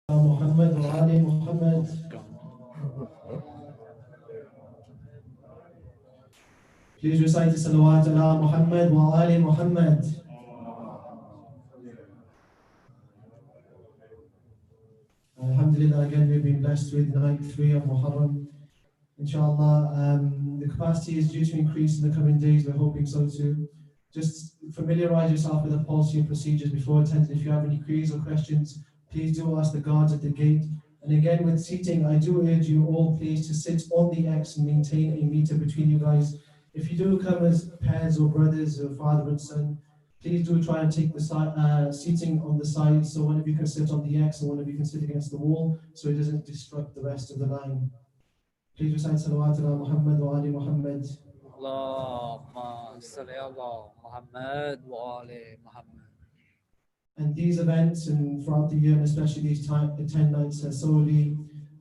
Muhammad wa Ali Muhammad. Please recite the salawat ala Muhammad wa Ali Muhammad. Alhamdulillah, again we've been blessed with night 3 of Muharram. Inshallah, the capacity is due to increase in the coming days. We're hoping so too. Just familiarize yourself with the policy and procedures before attending. If you have any queries or questions, please do ask the guards at the gate. And again, with seating, I do urge you all please to sit on the X and maintain a meter between you guys. If you do come as pairs or brothers or father and son, please do try and take the seating on the side so one of you can sit on the X and one of you can sit against the wall so it doesn't disrupt the rest of the line. Please recite salawat ala Muhammad wa Ali Muhammad. Allahumma salli ala Muhammad wa ali Muhammad. And these events and throughout the year, and especially these 10 nights, are solely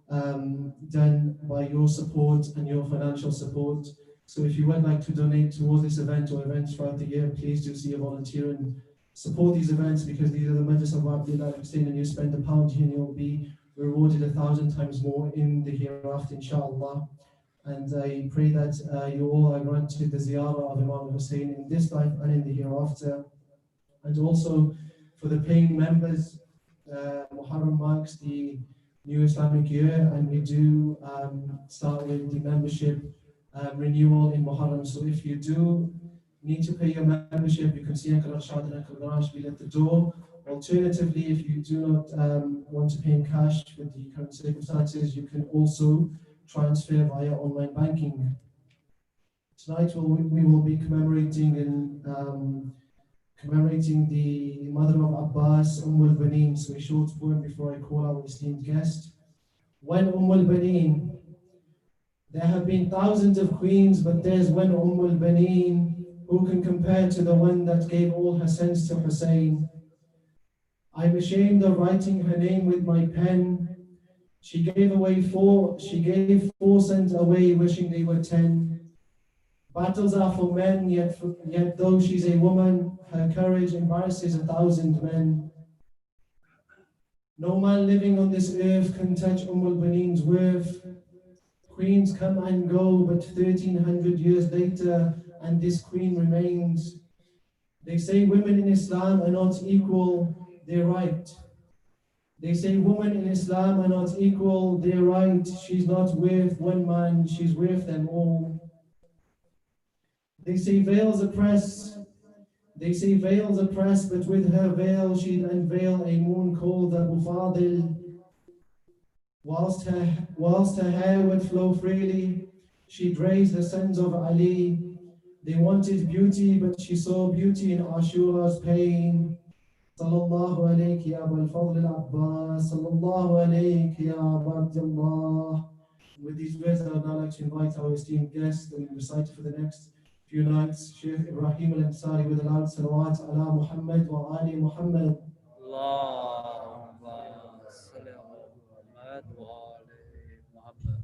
done by your support and your financial support. So if you would like to donate towards this event or events throughout the year, please do see a volunteer and support these events, because these are the Majlis of Abdullah Hussaini, and you spend £1 here and you'll be rewarded 1,000 times more in the hereafter, inshallah. And I pray that you all are granted the ziyarah of Imam Hussain in this life and in the hereafter. And also for the paying members, Muharram marks the new Islamic year, and we do start with the membership renewal in Muharram. So if you do need to pay your membership, you can see Uncle Rashad and Uncle Garash be at the door. Alternatively, if you do not want to pay in cash with the current circumstances, you can also transfer via online banking. Tonight we will be commemorating the mother of Abbas, al-Baneen. So a short poem before I call our esteemed guest. When al-Baneen, there have been thousands of queens, but there's one al-Baneen who can compare to the one that gave all her sons to Hussain. I'm ashamed of writing her name with my pen. She gave four sons away, wishing they were 10. Battles are for men, yet though she's a woman, her courage embarrasses 1,000 men. No man living on this earth can touch al-Baneen's worth. Queens come and go, but 1,300 years later, and this queen remains. They say women in Islam are not equal, they're right. They say women in Islam are not equal, they're right. She's not worth one man, she's worth them all. They say veils oppress, but with her veil she'd unveil a moon called Abu Fadil. Whilst her hair would flow freely, she'd raise the sons of Ali. They wanted beauty, but she saw beauty in Ashura's pain. Sallallahu alayki ya Abul Fadl al-Abbas, sallallahu alayki ya Abdullah. With these words, I would now like to invite our esteemed guest and recite for the next few nights, Sheikh Ibrahim al-Ansari, with a loud salawat ala Muhammad wa Ali Muhammad. Allahumma salli ala Muhammad wa ali Muhammad.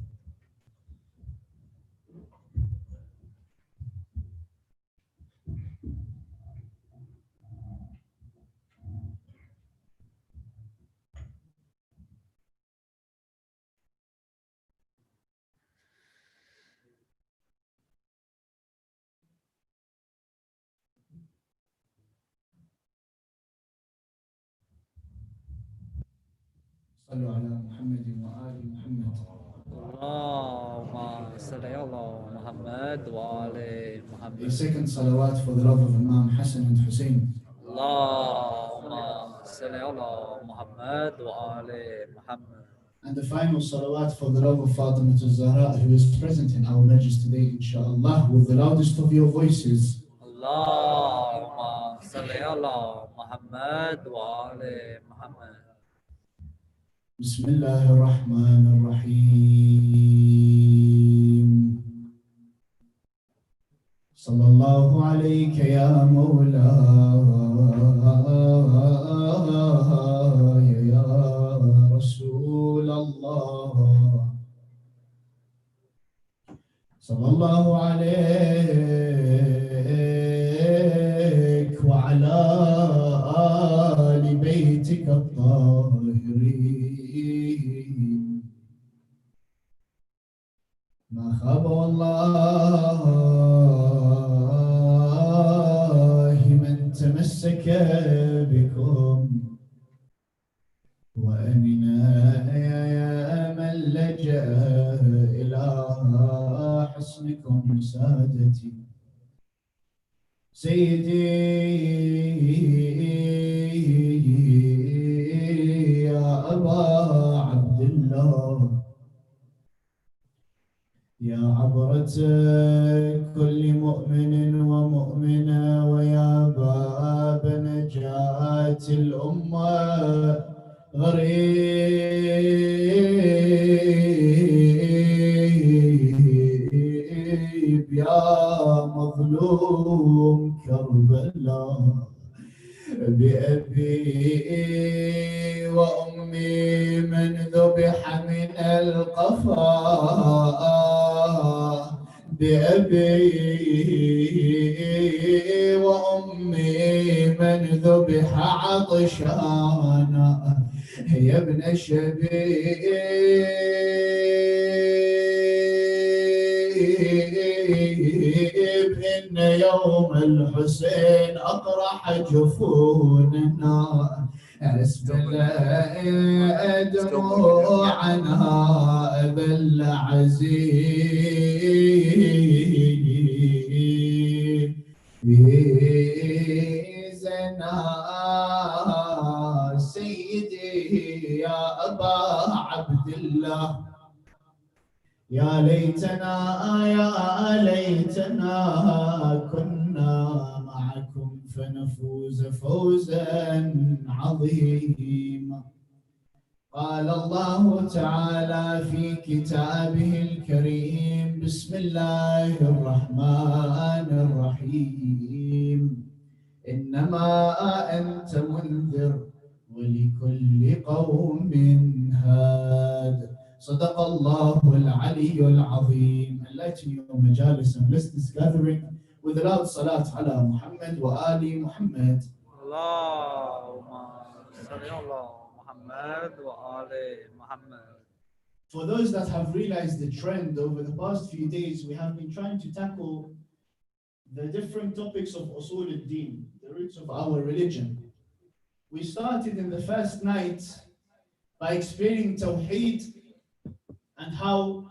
صلوا على محمد وآل محمد. Allahumma salli ala Muhammad wa ali Muhammad. A second salawat for the love of Imam Hassan and Hussein. Allahumma salli ala Muhammad wa ali Muhammad. And the final salawat for the love of Fatima al-Zahra, who is present in our majlis today, inshallah, with the loudest of your voices. Allahumma salli ala Muhammad wa ali Muhammad. بسم الله الرحمن الرحيم. صلى الله عليك يا مولاي يا رسول الله. صلى الله عليك وعلى آل بيتك الطاهرين. ما خاب والله من تمسك بكم وأمنا يا من لجأ إلى حسنكم سادتي سيدي يا أبا عبد الله يا عبرة كل مؤمن ومؤمنة ويا باب نجاة الأمة غريب يا مظلوم كربلاء بأبي وأمي من ذبح من القفا بأبي وأمي من ذبح عطشانا يا ابن شبيب إن يوم الحسين أقرح جفوننا اسم الله دموعنا أذل عزيزنا سيدي يا أبا عبد الله يا ليتنا كنا معكم فنفوز فوزا عظيما قال الله تعالى في كتابه الكريم بسم الله الرحمن الرحيم إنما أنت منذر ولكل قوم هاد صدق الله العلي العظيم. Enlighten your majalis and listeners gathering with the loud salat ala Muhammad wa ali Muhammad. اللهم صل على محمد وآل محمد. For those that have realized the trend over the past few days, we have been trying to tackle the different topics of usul al-din, the roots of our religion. We started in the first night by explaining Tawheed and how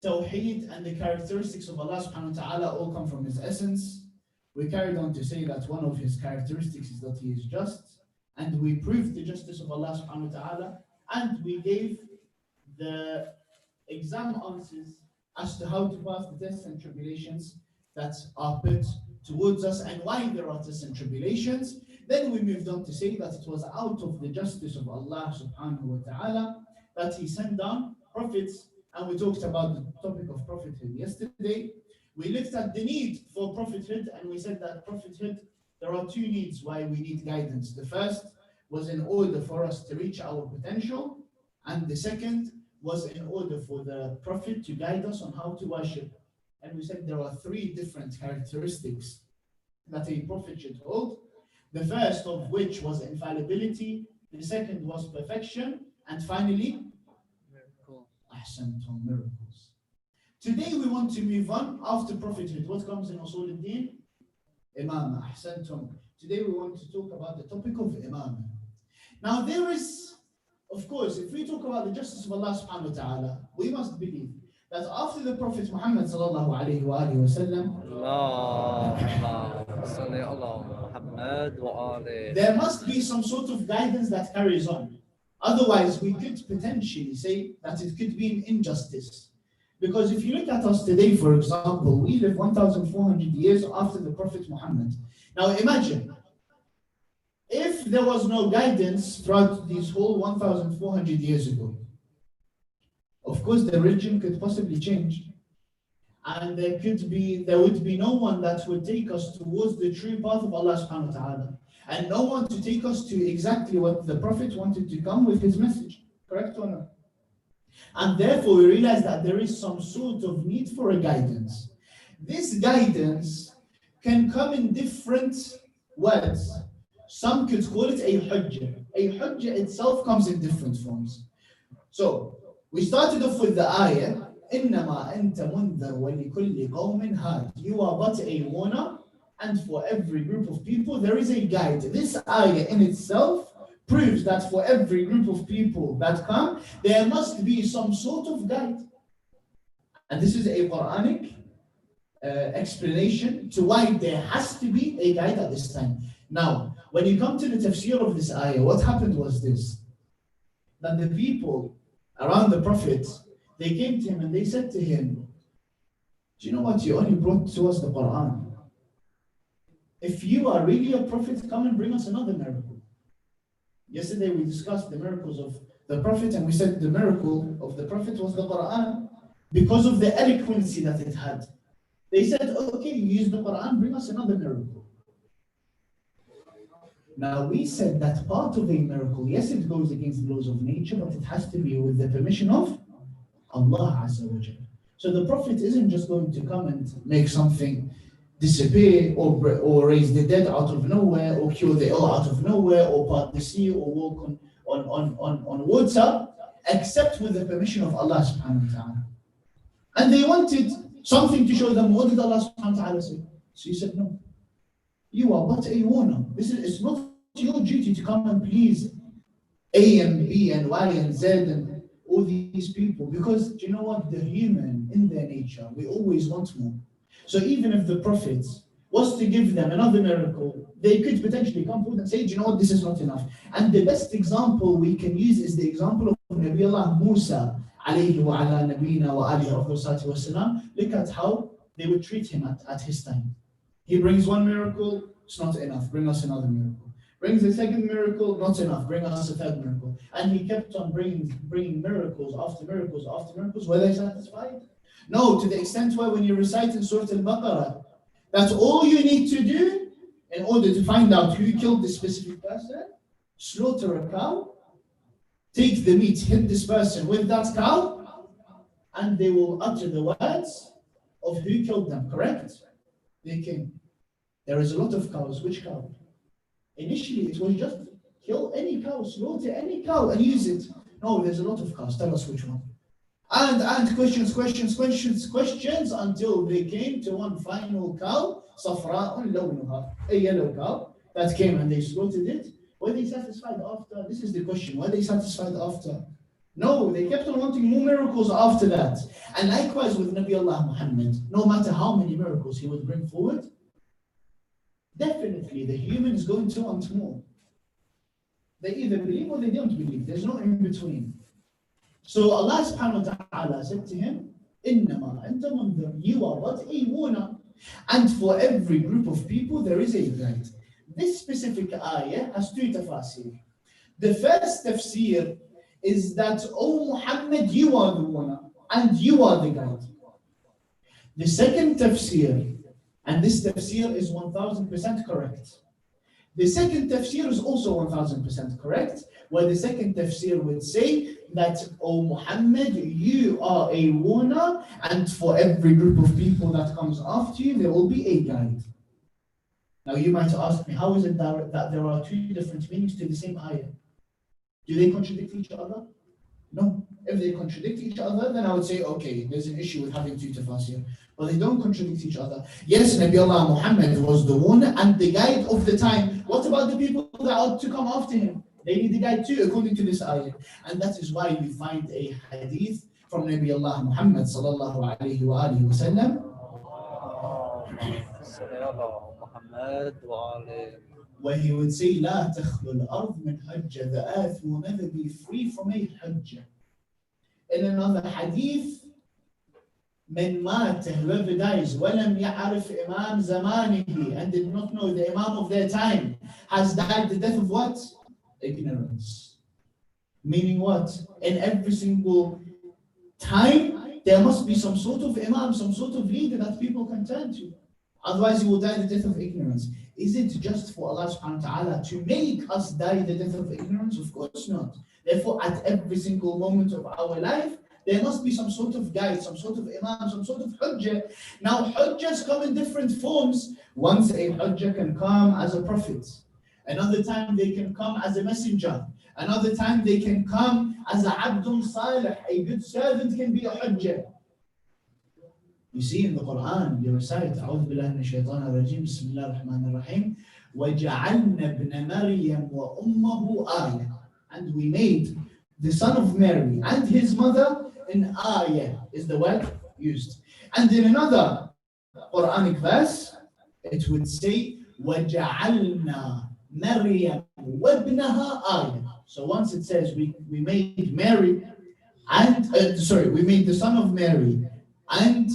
Tawheed and the characteristics of Allah subhanahu wa ta'ala all come from His essence. We carried on to say that one of His characteristics is that He is just, and we proved the justice of Allah subhanahu wa ta'ala, and we gave the exam answers as to how to pass the tests and tribulations that are put towards us and why there are tests and tribulations. Then we moved on to say that it was out of the justice of Allah subhanahu wa ta'ala that He sent down prophets, and we talked about the topic of prophethood yesterday. We looked at the need for prophethood, and we said that prophethood, there are two needs why we need guidance. The first was in order for us to reach our potential, and the second was in order for the prophet to guide us on how to worship. And we said there are three different characteristics that a prophet should hold. The first of which was infallibility, the second was perfection, and finally, ahsantum, miracles. Today we want to move on after prophethood. What comes in usul al-din? Imam, ahsantum. Today we want to talk about the topic of imam. Now there is, of course, if we talk about the justice of Allah subhanahu wa ta'ala, we must believe that after the Prophet Muhammad sallallahu alayhi wa alihi wa sallam, there must be some sort of guidance that carries on. Otherwise, we could potentially say that it could be an injustice. Because if you look at us today, for example, we live 1,400 years after the Prophet Muhammad. Now imagine, if there was no guidance throughout these whole 1,400 years ago, of course the religion could possibly change. And there would be no one that would take us towards the true path of Allah subhanahu wa ta'ala. And no one to take us to exactly what the Prophet wanted to come with his message. Correct or not? And therefore we realize that there is some sort of need for a guidance. This guidance can come in different words. Some could call it a hujjah. A hujjah itself comes in different forms. So we started off with the ayah, إنما أنت منذر ولكل قوم هاد. You are but a warner, and for every group of people there is a guide. This ayah in itself proves that for every group of people that come, there must be some sort of guide. And this is a Quranic explanation to why there has to be a guide at this time. Now, when you come to the tafsir of this ayah, what happened was this: that the people around the Prophet, they came to him and they said to him, do you know what? You only brought to us the Quran. If you are really a prophet, come and bring us another miracle. Yesterday we discussed the miracles of the Prophet, and we said the miracle of the Prophet was the Quran because of the eloquency that it had. They said, okay, you use the Quran, bring us another miracle. Now we said that part of a miracle, yes, it goes against the laws of nature, but it has to be with the permission of Allah Azza wa Jalla. So the Prophet isn't just going to come and make something disappear, or raise the dead out of nowhere, or cure the ill out of nowhere, or part the sea, or walk on water, except with the permission of Allah subhanahu wa ta'ala. And they wanted something to show them. What did Allah subhanahu wa ta'ala say? So he said, no, you are but a warner. It's not your duty to come and please A and B and Y and Z and all these people, because do you know what? The human in their nature, we always want more. So even if the Prophet was to give them another miracle, they could potentially come forward and say, do you know what? This is not enough. And the best example we can use is the example of Nabi Allah Musa alayhi wa ala nabina wa alihi wa sallam. Look at how they would treat him at his time. He brings one miracle, it's not enough, bring us another miracle. Brings a second miracle, not enough, bring us a third miracle. And he kept on bringing miracles after miracles after miracles. Were they satisfied? No, to the extent where when you recite in Surah Al-Baqarah, that's all you need to do in order to find out who killed this specific person: slaughter a cow, take the meat, hit this person with that cow, and they will utter the words of who killed them, correct? They came. There is a lot of cows. Which cow? Initially, it was just kill any cow, slaughter any cow, and use it. No, there's a lot of cows. Tell us which one. And questions until they came to one final cow, صفراء لونها, a yellow cow that came, and they slaughtered it. Were they satisfied after? This is the question. Were they satisfied after? No, they kept on wanting more miracles after that. And likewise with Nabi Allah Muhammad, no matter how many miracles he would bring forward, definitely the human is going to want more. They either believe or they don't believe. There's no in between. So Allah subhanahu wa ta'ala said to him, إِنَّمَا أَنْتَ مُنذِرٌ, you are but a warner. And for every group of people there is a guide. This specific ayah has two tafsir. The first tafsir is that, O Muhammad, you are the warner and you are the guide. The second tafsir, and this tafsir is 1000% correct. The second tafsir is also 1000% correct, where the second tafsir would say that, O Muhammad, you are a warner, and for every group of people that comes after you, there will be a guide. Now you might ask me, how is it that there are two different meanings to the same ayah? Do they contradict each other? No. If they contradict each other, then I would say, okay, there's an issue with having two tafsir. But they don't contradict each other. Yes, Nabi Allah Muhammad was the warner and the guide of the time. What about the people that are to come after him? They need the guide too, according to this ayah. And that is why we find a hadith from Nabi Allah Muhammad sallallahu alayhi wa alihi wa sallam, where he would say, لا تخلو الأرض من حجة. The earth will never be free from a hujjah. In another hadith, من مات, whoever dies, ولم يعرف إمام زمانه, and did not know the Imam of their time, has died the death of what? Ignorance. Meaning what? In every single time, there must be some sort of Imam, some sort of leader that people can turn to. Otherwise, you will die the death of ignorance. Is it just for Allah subhanahu wa ta'ala to make us die the death of ignorance? Of course not. Therefore, at every single moment of our life, there must be some sort of guide, some sort of imam, some sort of hujjah. Now, hujjahs come in different forms. Once a hujjah can come as a prophet. Another time they can come as a messenger. Another time they can come as a abdun salih. A good servant can be a hujjah. You see in the Quran, you recite, أعوذ بالله من الشيطان الرجيم, بسم الله الرحمن الرحيم, وَجَعَلْنَا ابْنَ مَرْيَمْ وَأُمَّهُ آيَةً. And we made the son of Mary and his mother an ayah, is the word used. And in another Quranic verse, it would say, وَجَعَلْنَا مَرْيَمْ وَابْنَهَا آيَةً. So once it says we made Mary and, we made the son of Mary and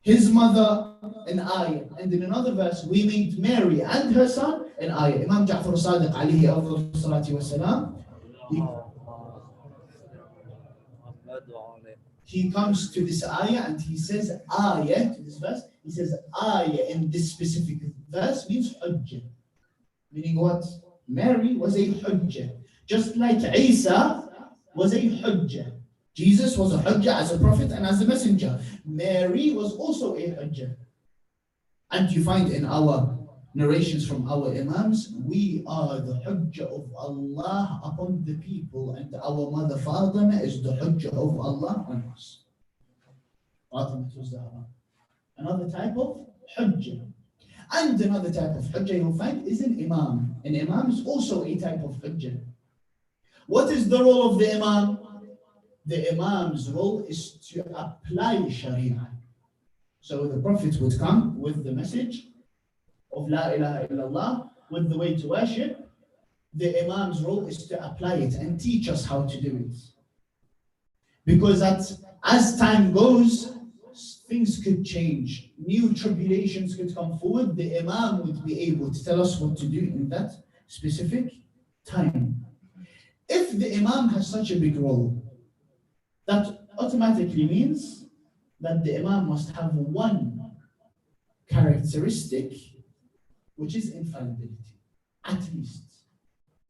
his mother an ayah. And in another verse, we made Mary and her son an ayah. Imam Ja'far al-Sadiq alayhi afdal salatu wasalam, he comes to this ayah and he says ayah to this verse. He says ayah in this specific verse means hujjah. Meaning what? Mary was a hujjah. Just like Isa was a hujjah. Jesus was a hujjah as a prophet and as a messenger. Mary was also a hujjah. And you find in our narrations from our imams, we are the hujjah of Allah upon the people, and our mother Fatima is the hujjah of Allah on us. Fatima Zahra. Another type of hujjah. And another type of hujjah you'll find is an imam. An imam is also a type of hujjah. What is the role of the imam? The imam's role is to apply sharia. So the Prophet would come with the message of La ilaha illallah, with the way to worship. The imam's role is to apply it and teach us how to do it. Because as time goes, things could change. New tribulations could come forward. The imam would be able to tell us what to do in that specific time. If the imam has such a big role, that automatically means that the imam must have one characteristic, which is infallibility. At least.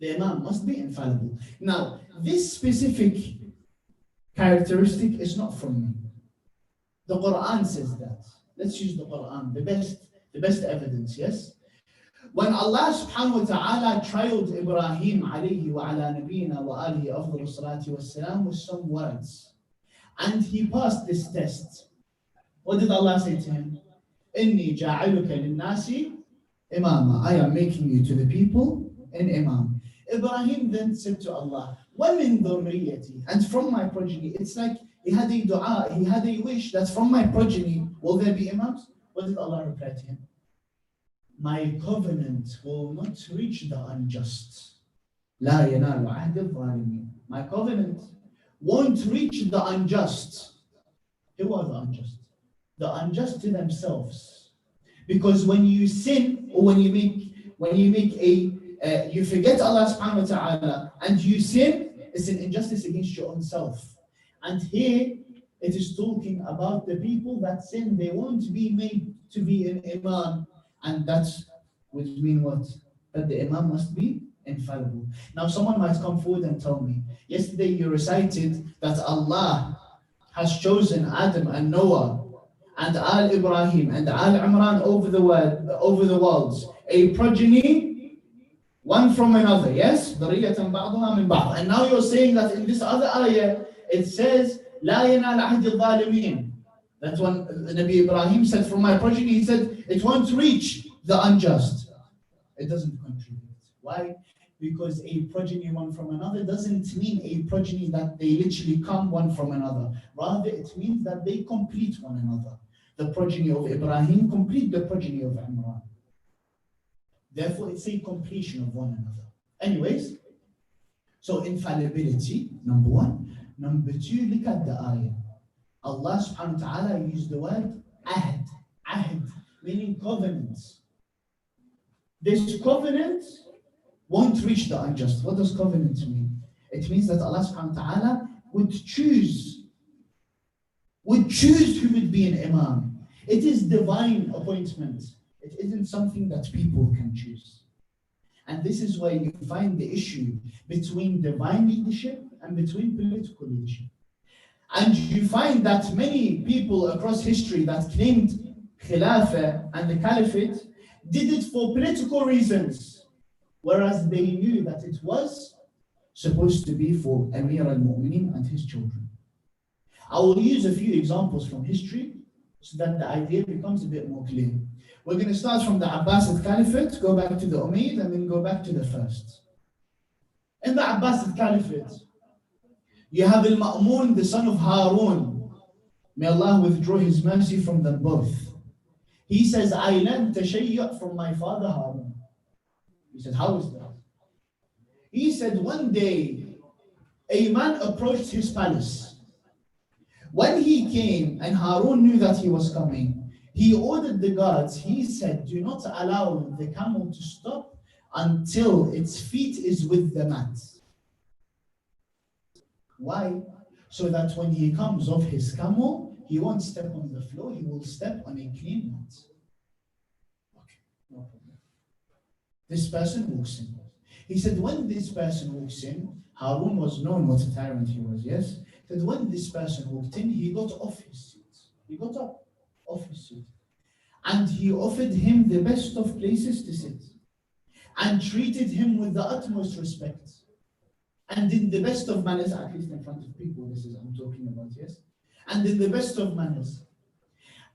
The imam must be infallible. Now, this specific characteristic is not from me. The Quran says that. Let's use the Quran, the best evidence, yes? When Allah subhanahu wa ta'ala trialed Ibrahim alayhi wa ala nabiyina wa alihi afdal salati wa salam with some words, and he passed this test, what did Allah say to him? Inni ja'aluka lin-nasi imama. I am making you to the people an imam. Ibrahim then said to Allah, وَمِن ذُرِّيَّتِي. And from my progeny. It's like he had a dua, he had a wish that from my progeny, will there be imams? What did Allah reply to him? My covenant will not reach the unjust. لا ينال عهد الظالمين. My covenant won't reach the unjust. Who are the unjust? The unjust to themselves. Because when you sin, or when you make you forget Allah subhanahu wa ta'ala and you sin, it's an injustice against your own self. And here it is talking about the people that sin, they won't be made to be an imam. And that would mean what? That the imam must be infallible. Now someone might come forward and tell me, yesterday you recited that Allah has chosen Adam and Noah and Al Ibrahim and Al Imran over the worlds, a progeny, one from another, yes? And now you're saying that in this other ayah, it says, لا ينال عهد الظالمين. That's when Nabi Ibrahim said, from my progeny, he said, it won't reach the unjust. It doesn't contribute. Why? Because a progeny one from another doesn't mean a progeny that they literally come one from another. Rather, it means that they complete one another. The progeny of Ibrahim complete the progeny of Imran. Therefore, it's a completion of one another. Anyways, so infallibility, number one. Number two, look at the ayah. Allah subhanahu wa ta'ala used the word ahd, meaning covenants. This covenant won't reach the unjust. What does covenant mean? It means that Allah subhanahu wa ta'ala would choose who would be an imam. It is divine appointment. It isn't something that people can choose. And this is why you find the issue between divine leadership and between political leadership. And you find that many people across history that claimed Khilafah and the Caliphate did it for political reasons, whereas they knew that it was supposed to be for Amir al-Mu'mineen and his children. I will use a few examples from history so that the idea becomes a bit more clear. We're going to start from the Abbasid Caliphate, go back to the Umayyad, and then go back to the first. In the Abbasid Caliphate, you have Al-Ma'mun, the son of Harun. May Allah withdraw His mercy from them both. He says, I learned tashayyu' from my father Harun. He said, how is that? He said, one day, a man approached his palace. When he came and Harun knew that he was coming, he ordered the guards, he said, do not allow the camel to stop until its feet is with the mat. Why? So that when he comes off his camel, he won't step on the floor, he will step on a clean mat. Okay, no problem. This person walks in. He said, when this person walks in, Harun was known what a tyrant he was, yes? He said, when this person walked in, he got off his seat. He got up off his seat. And he offered him the best of places to sit. And treated him with the utmost respect. And in the best of manners, at least in front of people, this is I'm talking about, yes? And in the best of manners.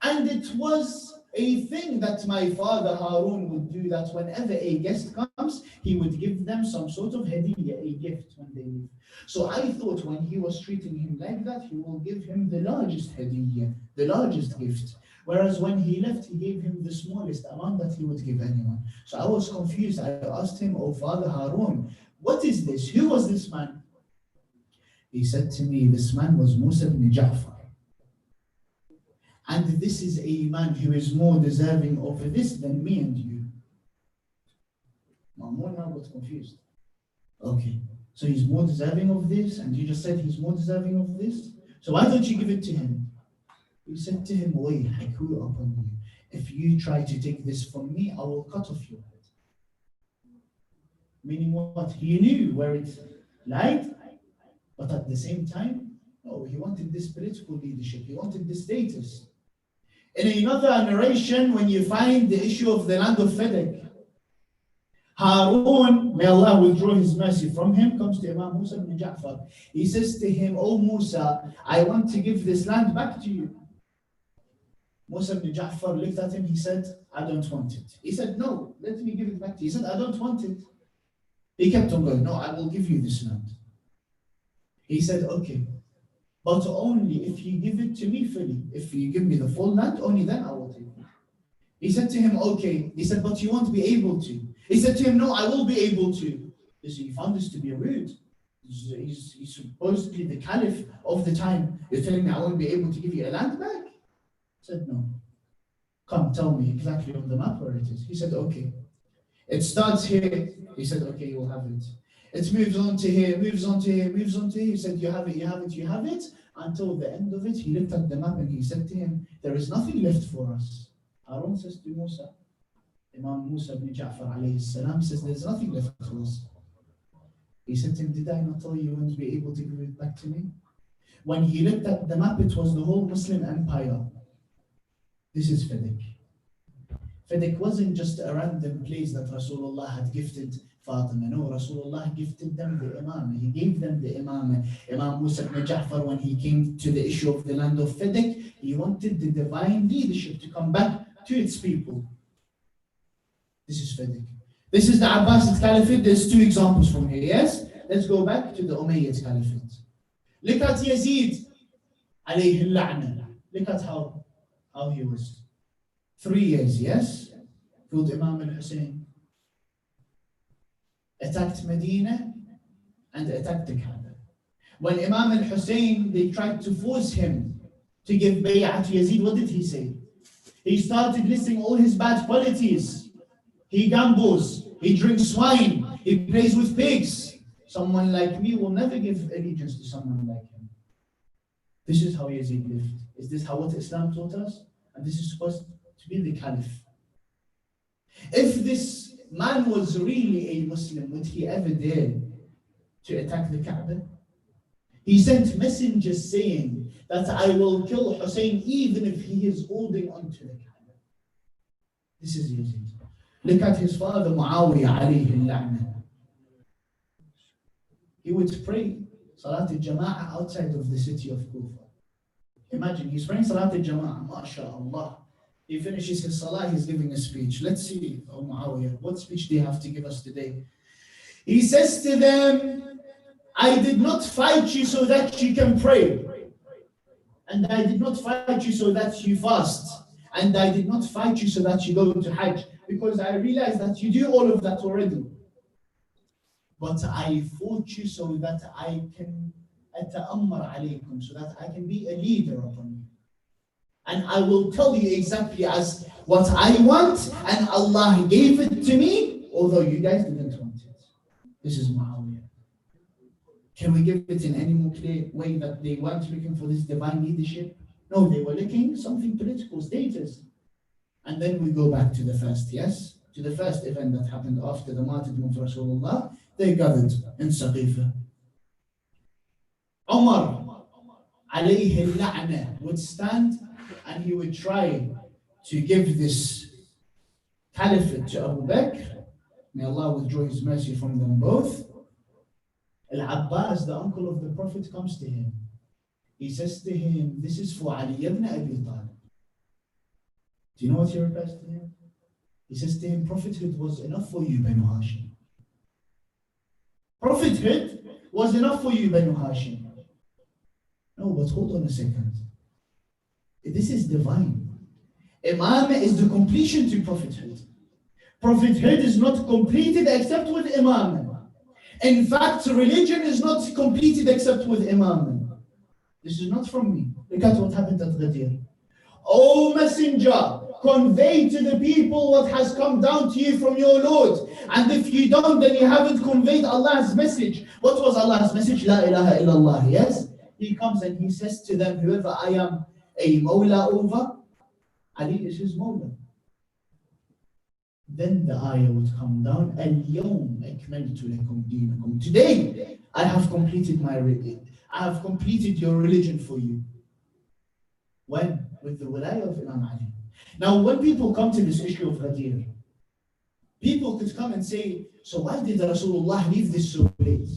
And it was a thing that my father Harun would do, that whenever a guest comes, he would give them some sort of hadiyah, a gift when they leave. So I thought when he was treating him like that, he will give him the largest hadiyah, the largest gift. Whereas when he left, he gave him the smallest amount that he would give anyone. So I was confused. I asked him, oh Father Harun, what is this? Who was this man? He said to me, this man was Musa ibn Ja'far. And this is a man who is more deserving of this than me and you. Mamun now got confused. Okay, so he's more deserving of this, and you just said he's more deserving of this? So why don't you give it to him? He said to him, Wayhak, who upon you? If you try to take this from me, I will cut off your head. Meaning what? He knew where it lied, but at the same time, no, he wanted this political leadership, he wanted the status. In another narration, when you find the issue of the land of Fedek, Harun, may Allah withdraw His mercy from him, comes to Imam Musa ibn Ja'far. He says to him, oh Musa, I want to give this land back to you. Musa ibn Ja'far looked at him, he said, I don't want it. He said, no, let me give it back to you. He said, I don't want it. He kept on going, no, I will give you this land. He said, okay, but only if you give it to me fully. If you give me the full land, only then I will take it. He said to him, okay. He said, but you won't be able to. He said to him, no, I will be able to. He found this to be rude. He's supposedly the caliph of the time. You're telling me I won't be able to give you a land back? He said, no. Come, tell me exactly on the map where it is. He said, okay. It starts here. He said, okay, you will have it. It moves on to here, moves on to here, moves on to here. He said, you have it, you have it, you have it. Until the end of it, he looked at the map and he said to him, there is nothing left for us. Harun says to Musa, Imam Musa ibn Ja'far alayhi salam says, there's nothing left for us. He said to him, did I not tell you you won't be able to give it back to me? When he looked at the map, it was the whole Muslim empire. This is Fedek. Fedek wasn't just a random place that Rasulullah had gifted Fatima. No, Rasulullah gifted them the imam. He gave them the imam. Imam Musa ibn Ja'far, when he came to the issue of the land of Fedek, he wanted the divine leadership to come back to its people. This is Fedek. This is the Abbasid Caliphate. There's two examples from here, yes? Let's go back to the Umayyad Caliphate. Look at Yazid, alayhi al-la'na. Look at how he was. 3 years, yes? Killed Imam al-Hussaini. Attacked Medina and attacked the Kaaba. When Imam al-Hussain, they tried to force him to give bay'ah to Yazid, what did he say? He started listing all his bad qualities. He gambles, he drinks wine, he plays with pigs. Someone like me will never give allegiance to someone like him. This is how Yazid lived. Is this how what Islam taught us? And this is supposed to be the caliph. If this man was really a Muslim, would he ever dare to attack the Kaaba? He sent messengers saying that I will kill Hussein even if he is holding on to the Kaaba. This is Yazid. Look at his father Muawiyah alayhi al-la'na. He would pray Salat al-Jama'ah outside of the city of Kufa. Imagine, he's praying Salat al-Jama'ah, MashaAllah. He finishes his Salah, he's giving a speech. Let's see, Muawiyah, what speech do you have to give us today? He says to them, I did not fight you so that you can pray. And I did not fight you so that you fast. And I did not fight you so that you go to Hajj. Because I realize that you do all of that already. But I fought you so that I can أتأمر عليكم, so that I can be a leader upon you. And I will tell you exactly as what I want, and Allah gave it to me, although you guys didn't want it. This is Muawiyah. Can we give it in any more clear way that they weren't looking for this divine leadership? No, they were looking something political, status. And then we go back to the first, yes? To the first event that happened after the martyrdom of Rasulullah. They gathered in Saqifa. Umar, alayhi al-la'na, would stand and he would try to give this caliphate to Abu Bakr. May Allah withdraw his mercy from them both. Al-Abbas, the uncle of the Prophet, comes to him. He says to him, this is for Ali ibn Abi Talib. Do you know what he replies to him? He says to him, prophethood was enough for you, Banu Hashim. Prophethood was enough for you, Banu Hashim. No, but hold on a second. This is divine. Imam is the completion to prophethood. Prophethood is not completed except with Imam. In fact, religion is not completed except with Imam. This is not from me. Look at what happened at Ghadir. O Messenger, convey to the people what has come down to you from your Lord. And if you don't, then you haven't conveyed Allah's message. What was Allah's message? La ilaha illallah, yes? He comes and he says to them, whoever I am a Mawla over, Ali is his Mawla. Then the ayah would come down, Al-Yawm akmaltu lakum dinakum. Today, I have completed my religion. I have completed your religion for you. When? With the wilayah of Imam Ali. Now, when people come to this issue of Ghadir, people could come and say, so why did Rasulullah leave this so late?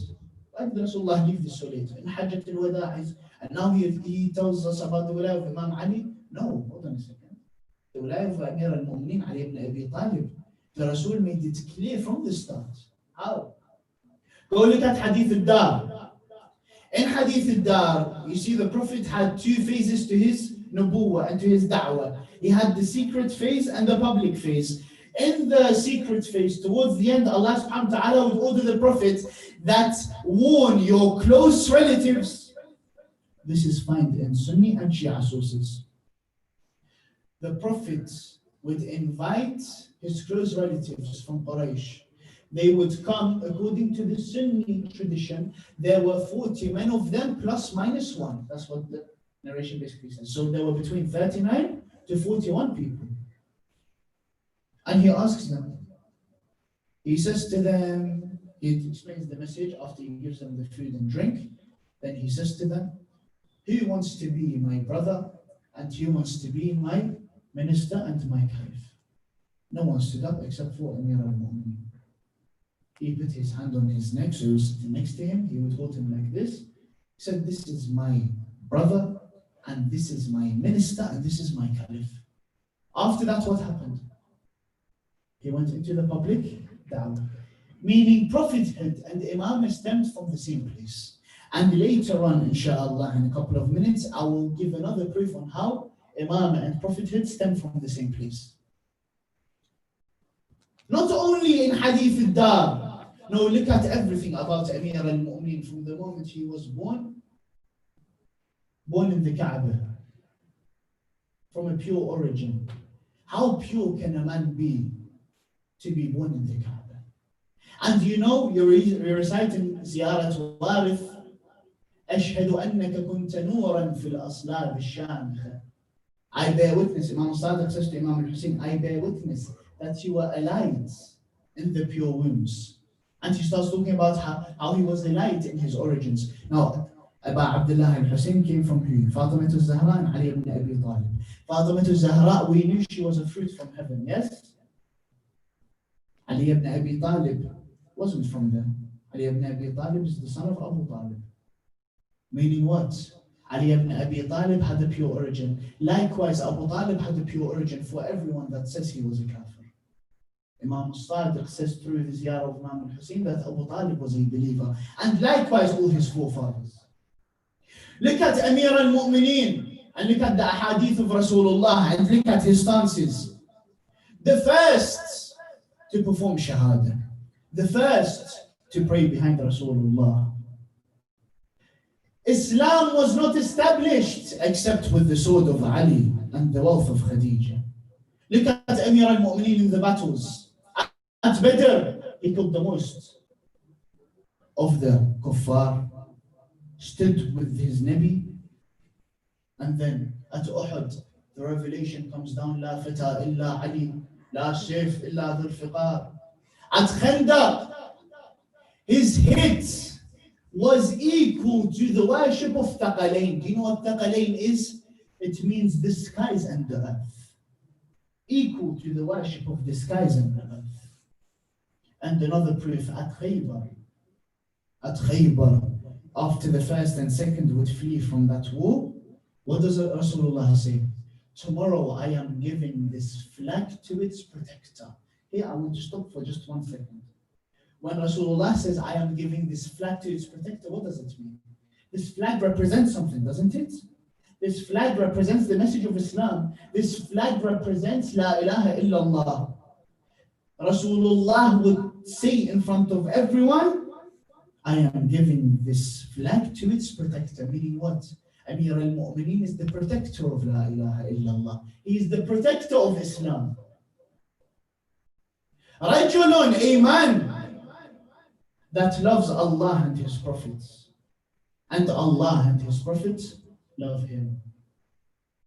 Why did Rasulullah leave this so late? In Hajjat al-Wada', and now he tells us about the wilayah of Imam Ali? No, hold on a second. The wilayah of Amir al-Mu'mineen, Ali ibn Abi Talib, the Rasul made it clear from the start. How? Go look at Hadith al-Dar. In Hadith al-Dar, you see the Prophet had two phases to his nubuwwah and to his da'wah. He had the secret phase and the public phase. In the secret phase, towards the end, Allah subhanahu wa ta'ala would order the Prophet that warn your close relatives. This is found in Sunni and Shia sources. The Prophet would invite his close relatives from Quraysh. They would come, according to the Sunni tradition, there were 40 men of them plus minus one. That's what the narration basically says. So there were between 39 to 41 people. And he asks them, he says to them, he explains the message after he gives them the food and drink. Then he says to them, who wants to be my brother and who wants to be my minister and my caliph? No one stood up except for Amir al-Mu'mineen. He put his hand on his neck, so he was sitting next to him. He would hold him like this. He said, this is my brother, and this is my minister, and this is my caliph. After that, what happened? He went into the public da'wah. Meaning prophethood and imam stemmed from the same place. And later on, inshallah, in a couple of minutes, I will give another proof on how imam and prophethood stem from the same place. Not only in Hadith al-Dar. No, look at everything about Amir al-Mu'mineen from the moment he was born in the Kaaba, from a pure origin. How pure can a man be to be born in the Kaaba? And you know, you're reciting Ziyarat Warith, أشهد أنك كنت نورا في الأصلاب الشامخة. I bear witness, Imam Sadiq says to Imam al-Hussain, I bear witness that you were a light in the pure wombs. And he starts talking about how he was a light in his origins. Now, Abu Abdullah al-Hussain came from who? Fatima al-Zahra and Ali ibn Abi Talib. Fatima al-Zahra, we knew she was a fruit from heaven, yes? Ali ibn Abi Talib wasn't from there. Ali ibn Abi Talib is the son of Abu Talib. Meaning what? Ali ibn Abi Talib had a pure origin. Likewise, Abu Talib had a pure origin for everyone that says he was a kafir. Imam al-Sadiq says through the ziyarah of Imam al-Hussain that Abu Talib was a believer. And likewise, all his forefathers. Look at Amir al-Mu'mineen and look at the ahadith of Rasulullah and look at his stances. The first to perform shahada. The first to pray behind Rasulullah. Islam was not established except with the sword of Ali and the wealth of Khadija. Look at Amir al-Mu'mineen in the battles. At Badr, he took the most of the kuffar, stood with his Nabi, and then at Uhud, the revelation comes down, La fata illa Ali, La shayf illa dhul fiqar. At Khandaq, his hit was equal to the worship of Thaqalain. Do you know what Thaqalain is? It means the skies and the earth. Equal to the worship of the skies and the earth. And another proof at Khaybar. At Khaybar, after the first and second would flee from that war, what does Rasulullah say? Tomorrow I am giving this flag to its protector. Here I want to stop for just 1 second. When Rasulullah says, I am giving this flag to its protector, what does it mean? This flag represents something, doesn't it? This flag represents the message of Islam. This flag represents La ilaha illallah. Rasulullah would say in front of everyone, I am giving this flag to its protector. Meaning what? Amir al-Mu'mineen is the protector of La ilaha illallah. He is the protector of Islam. Rajulun, a man that loves Allah and His prophets. And Allah and His prophets love him.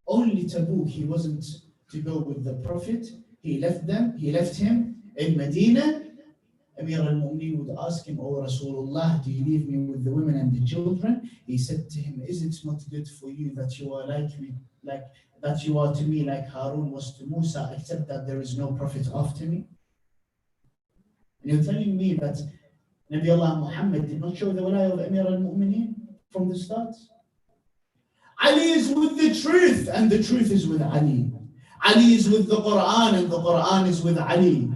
Only Tabuk, he wasn't to go with the Prophet. He left him in Medina. Amir al-Mu'mineen would ask him, Oh Rasulullah, do you leave me with the women and the children? He said to him, is it not good for you that you are like me, that you are to me like Harun was to Musa, except that there is no prophet after me? And you're telling me that Nabi Allah Muhammad did not show the walaya of Amir al-Mu'mineen from the start? Ali is with the truth, and the truth is with Ali. Ali is with the Quran, and the Quran is with Ali.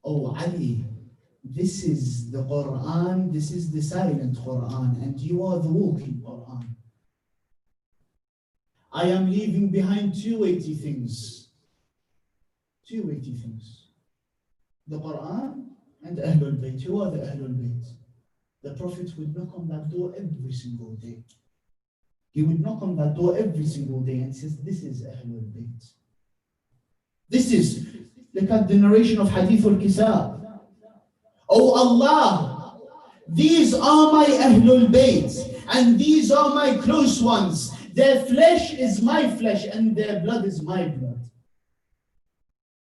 Oh Ali, this is the Quran, this is the silent Quran, and you are the walking Quran. I am leaving behind two weighty things. Two weighty things. The Quran and Ahlul Bayt. Who are the Ahlul Bayt? The Prophet would knock on that door every single day. He would knock on that door every single day and says, this is Ahlul Bayt. This is, look at the narration of Hadith al-Kisa. Oh Allah, these are my Ahlul Bayt, and these are my close ones. Their flesh is my flesh, and their blood is my blood.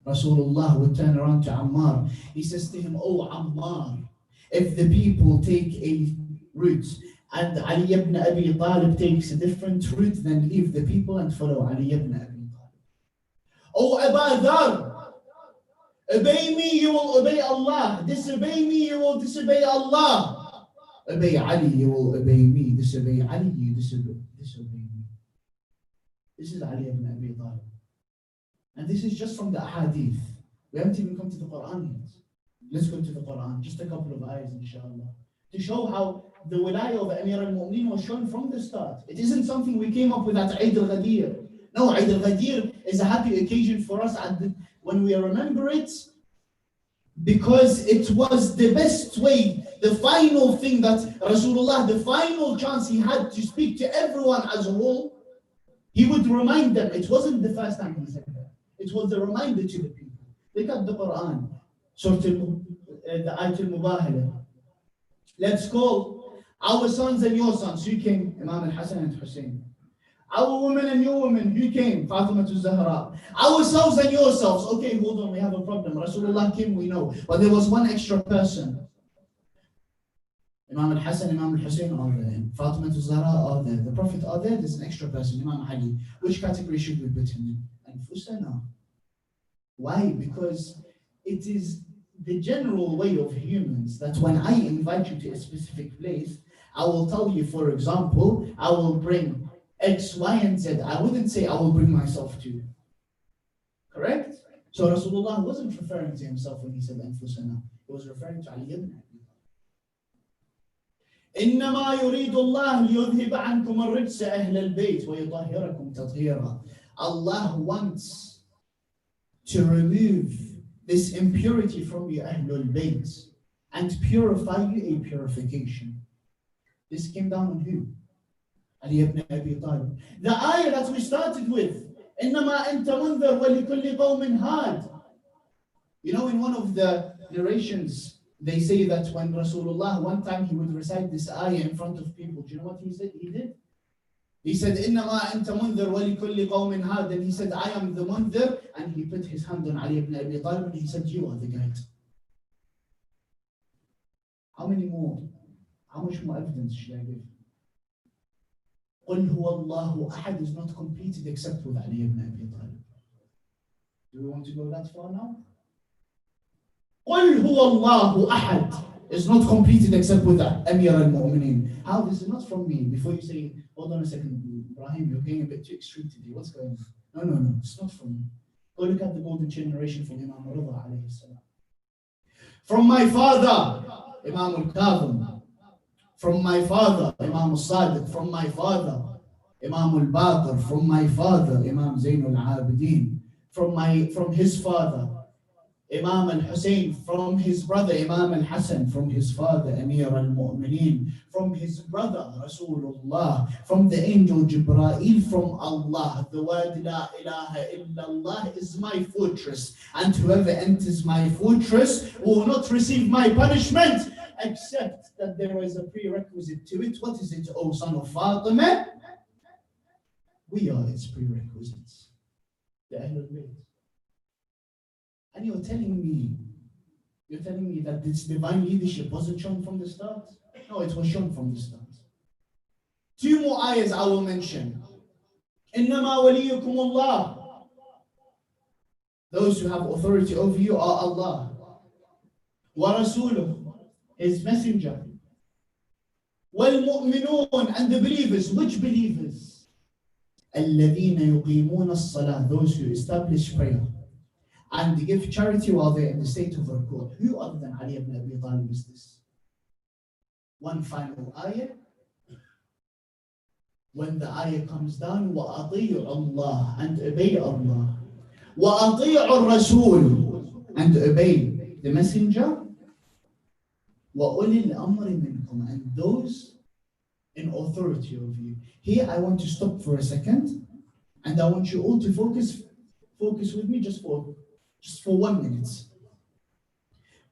Rasulullah would turn around to Ammar. He says to him, Oh Ammar, if the people take a route and Ali ibn Abi Talib takes a different route, then leave the people and follow Ali ibn Abi Talib. Oh Aba Dhar, obey me, you will obey Allah. Disobey me, you will disobey Allah. Obey Ali, you will obey me. Disobey Ali, you disobey me. This is Ali ibn Abi Talib. And this is just from the ahadith. We haven't even come to the Quran yet. Let's go to the Quran, just a couple of ayahs, inshallah, to show how the wilayah of Amir al-Mu'mineen was shown from the start. It isn't something we came up with at Eid al-Ghadir. No, Eid al-Ghadir is a happy occasion for us when we remember it, because it was the best way, the final thing that Rasulullah, the final chance he had to speak to everyone as a whole, he would remind them. It wasn't the first time he said that. It was a reminder to the people. Look at the Quran, the Ayat al-Mubahala. Let's call our sons and your sons. Who came? Imam al-Hassan and Hussain. Our women and your women. Who came? Fatima al-Zahra. Ourselves and yourselves. Okay, hold on, we have a problem. Rasulullah came, we know. But there was one extra person. Imam al-Hassan, Imam al-Hussain are there. Fatima al-Zahra are there. The Prophet are there. There's an extra person, Imam Ali. Which category should we put him in? Anfusana. Why? Because it is the general way of humans that when I invite you to a specific place, I will tell you, for example, I will bring X, Y, and Z. I wouldn't say I will bring myself to you. Correct? So Rasulullah wasn't referring to himself when he said أنفسنا. He was referring to Ali ibn Abi Talib. إنما يريد الله ليذهب عنكم الرجس أهل البيت ويطهركم تطهيرا. Allah wants to remove this impurity from you, Ahlul Bayt, and purify you a purification. This came down on who? Ali ibn Abi Talib. The ayah that we started with, إنما أنت منذر ولكل قوم هاد. You know, in one of the narrations, they say that when Rasulullah, one time he would recite this ayah in front of people. Do you know what he said? He did. He said, إنما أنت منذر ولكل قوم هاد. And he said, I am the mundir. And he put his hand on Ali ibn Abi Talib and he said, you are the guide. How much more evidence should I give? قل هو الله أحد is not completed except with Ali ibn Abi Talib. Do we want to go that far now? قل هو الله أحد is not completed except with Amir al-Mu'mineen. How? This is not from me. Before you say, hold on a second, Ibrahim, you're getting a bit too extreme today. What's going on? No, it's not from me. Go look at the golden generation from Imam Rida alayhi salam. From my father, Imam al-Kadhim. From my father, Imam al-Sadiq. From my father, Imam al-Baqir. From my father, Imam Zayn al-Abidin. From his father, Imam al-Hussain. From his brother, Imam al-Hassan. From his father, Amir al-Mu'mineen. From his brother, Rasulullah. From the angel Jibreel. From Allah. The word La ilaha illallah is my fortress. And whoever enters my fortress will not receive my punishment, except that there is a prerequisite to it. What is it, O son of Fatima? We are its prerequisites. The Ahlul Bayt. And you're telling me that this divine leadership wasn't shown from the start? No, it was shown from the start. Two more ayahs I will mention. إِنَّمَا وَلِيُّكُمُ اللَّهُ. Those who have authority over you are Allah. وَرَسُولُهُ, His messenger. وَالْمُؤْمِنُونَ, and the believers. Which believers? الَّذِينَ يُقِيمُونَ الصَّلَاةِ, those who establish prayer and give charity while they're in the state of ruku'. Who other than Ali ibn Abi Talib is this? One final ayah. When the ayah comes down, وَأَطِيعُ اللَّهِ, and obey Allah. وَأَطِيعُ الرَّسُولِ, and obey the messenger. وَأُولِي الْأَمْرِ مِنْكُمْ, and those in authority over you. Here I want to stop for a second, and I want you all to focus with me just for 1 minute.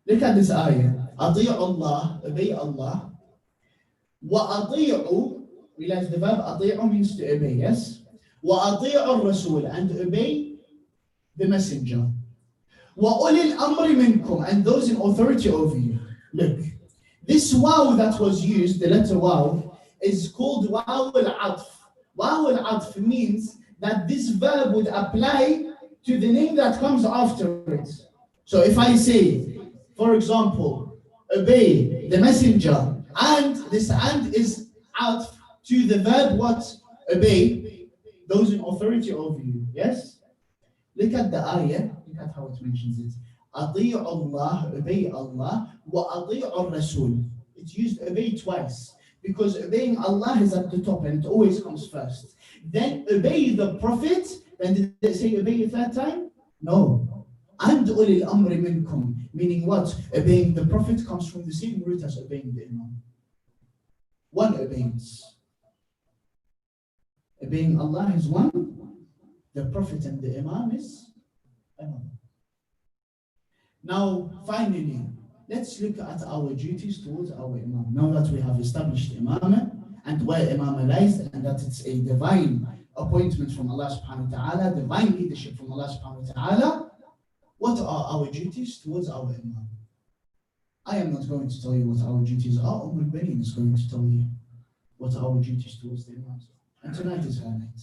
Look at this ayah. أطيع Allah, obey Allah. وأطيعوا, realize the verb أطيعوا means to obey, yes? وأطيعوا الرسول, and obey the messenger. وأولي الأمر منكم, and those in authority over you. Look, this waw that was used, the letter waw, is called waw al-atf. Waw al-atf means that this verb would apply to the name that comes after it. So if I say, for example, obey the messenger, and this and is out to the verb what? Obey, those in authority over you. Yes? Look at the ayah, look at how it mentions it. أطيع Allah, obey Allah, وأطيع الرسول. It's used obey twice, because obeying Allah is at the top and it always comes first. Then obey the Prophet, then did they say obey a third time? No. And أولي الأمر منكم, meaning what? Obeying the Prophet comes from the same root as obeying the Imam. One obeys. Obeying Allah is one, the Prophet and the Imam is another. Now, finally, let's look at our duties towards our Imam. Now that we have established Imam and where Imam lies, and that it's a divine appointment from Allah subhanahu wa ta'ala, divine leadership from Allah subhanahu wa ta'ala, what are our duties towards our Imam? I am not going to tell you what our duties are. Al-Banin is going to tell you what our duties towards the Imam are. And tonight is her night.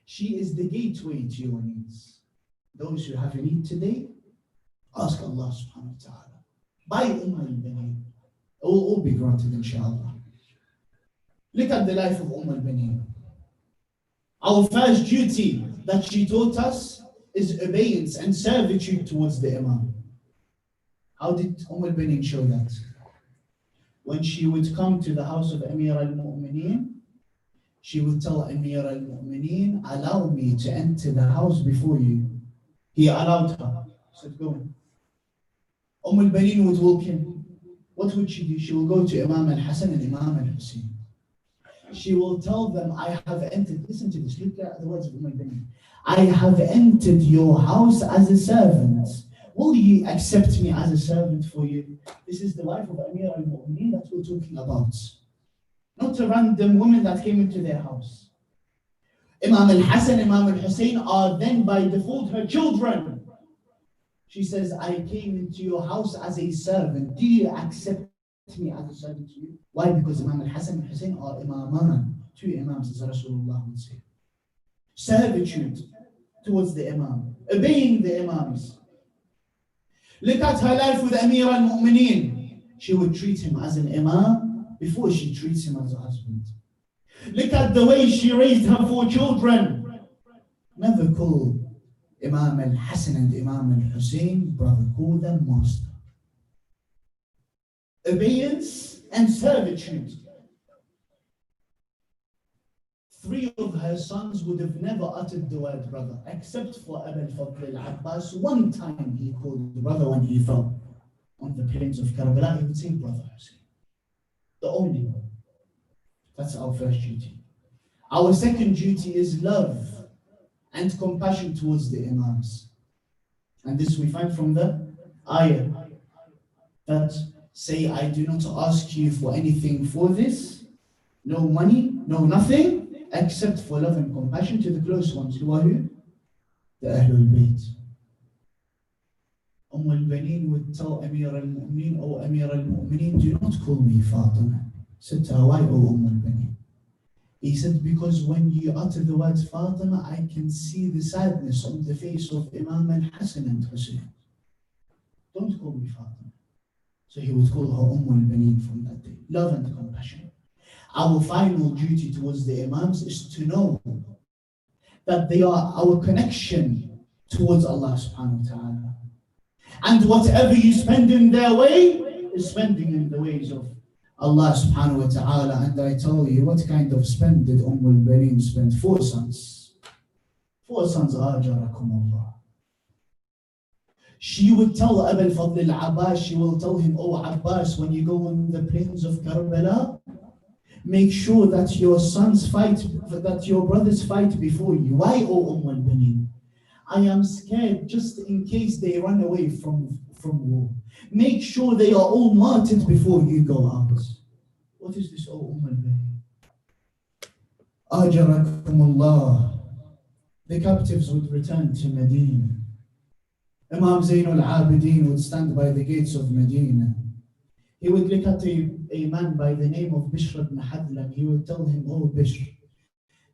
She is the gateway to your needs. Those who have a need today, ask Allah subhanahu wa ta'ala. By Al-Banin, it will all be granted inshallah. Look at the life of al-Banin. Our first duty that she taught us is obedience and servitude towards the Imam. How did al-Banin show that? When she would come to the house of Amir al-Mu'mineen, she would tell Amir al-Mu'mineen, allow me to enter the house before you. He allowed her. He said, go in. Al-Banin would walk in. What would she do? She will go to Imam al-Hassan and Imam al-Hussein. She will tell them, I have entered, listen to this, look at the words of Banin. I have entered your house as a servant. Will you accept me as a servant for you? This is the wife of Amir al-Mu'mineen that we're talking about. Not a random woman that came into their house. Imam al-Hassan, Imam al-Hussein are then by default her children. She says, I came into your house as a servant. Do you accept me as a servant to you? Why? Because Imam al-Hassan and Hussein are imaman, two imams, as Rasulullah would say. Servitude towards the imam, obeying the imams. Look at her life with Amir al-Mu'mineen. She would treat him as an imam before she treats him as a husband. Look at the way she raised her 4 children. Never call Imam al-Hassan and Imam al-Hussein brother, call them master. Obedience and servitude. 3 of her sons would have never uttered the word brother, except for Abu al-Fadl al-Abbas. One time he called the brother when he fell on the plains of Karbala, he would say brother Hussein. The only one. That's our first duty. Our second duty is love and compassion towards the imams. And this we find from the ayah that say, I do not ask you for anything for this, no money, no nothing, except for love and compassion to the close ones. Who are who? The Ahlul Bayt. al-Banin would tell Amir al-Mu'mineen, oh Amir al-Mu'mineen, do not call me Fatima. Said to her, why, oh al-Banin? He said, because when you utter the words Fatima, I can see the sadness on the face of Imam al-Hassan and Hussein. Don't call me Fatima. So he would call her al-Banin from that day. Love and compassion. Our final duty towards the Imams is to know that they are our connection towards Allah subhanahu wa ta'ala. And whatever you spend in their way is spending in the ways of Allah subhanahu wa ta'ala. And I tell you, what kind of spend did al-Banin spend? 4 sons. 4 sons, ajarakumullah. She would tell Abu al-Fadl al-Abbas, she will tell him, oh Abbas, when you go on the plains of Karbala, make sure that your sons fight, that your brothers fight before you. Why, O al-Banin? I am scared just in case they run away from war. Make sure they are all martyred before you go out. What is this, O al-Banin? Ajarakumullah. The captives would return to Medina. Imam Zayn al-Abidin would stand by the gates of Medina. He would look at a man by the name of Bishr ibn Hadlam. He would tell him, oh Bishr,